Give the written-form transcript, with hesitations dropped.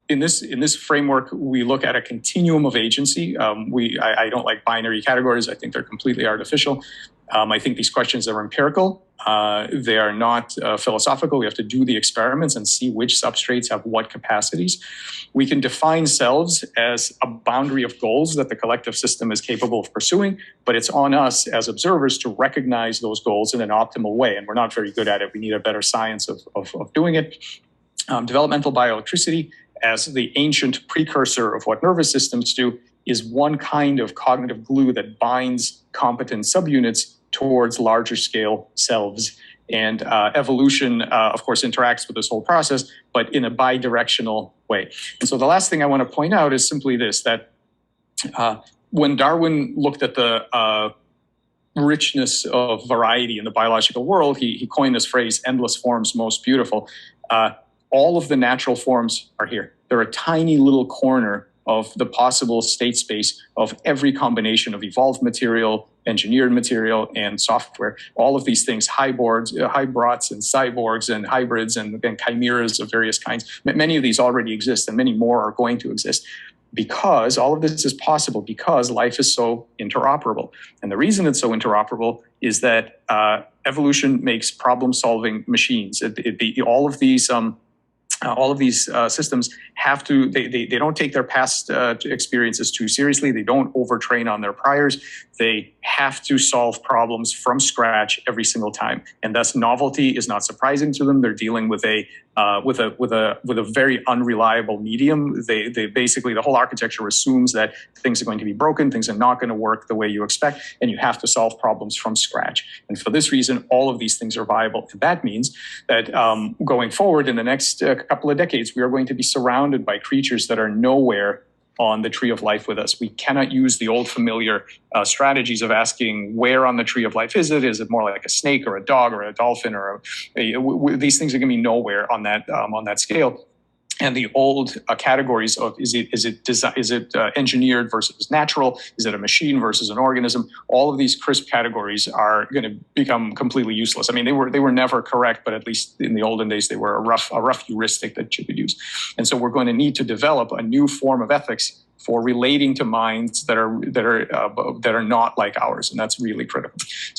in this framework, we look at a continuum of agency. I don't like binary categories. I think they're completely artificial. I think these questions are empirical. They are not philosophical. We have to do the experiments and see which substrates have what capacities. We can define selves as a boundary of goals that the collective system is capable of pursuing, but it's on us as observers to recognize those goals in an optimal way, and we're not very good at it. We need a better science of doing it. Developmental bioelectricity, as the ancient precursor of what nervous systems do, is one kind of cognitive glue that binds competent subunits towards larger scale selves. And evolution, of course, interacts with this whole process, but in a bidirectional way. And so the last thing I want to point out is simply this, that when Darwin looked at the richness of variety in the biological world, he coined this phrase, endless forms most beautiful. All of the natural forms are here. They're a tiny little corner of the possible state space of every combination of evolved material, engineered material, and software. All of these things, hybrids and cyborgs and hybrids and chimeras of various kinds. Many of these already exist, and many more are going to exist, because all of this is possible because life is so interoperable. And the reason it's so interoperable is that evolution makes problem-solving machines. All of these systems have to, they don't take their past experiences too seriously. They don't overtrain on their priors. They have to solve problems from scratch every single time. And thus novelty is not surprising to them. They're dealing with a very unreliable medium. They basically, the whole architecture assumes that things are going to be broken, things are not going to work the way you expect, and you have to solve problems from scratch. And for this reason, all of these things are viable. And that means that going forward in the next couple of decades, we are going to be surrounded by creatures that are nowhere on the tree of life with us. We cannot use the old familiar strategies of asking where on the tree of life is it? Is it more like a snake or a dog or a dolphin or these things are going to be nowhere on that scale. And the old categories of is it engineered versus natural? Is it a machine versus an organism? All of these crisp categories are going to become completely useless. I mean, they were never correct, but at least in the olden days they were a rough heuristic that you could use. And so we're going to need to develop a new form of ethics for relating to minds that are not like ours, and that's really critical. So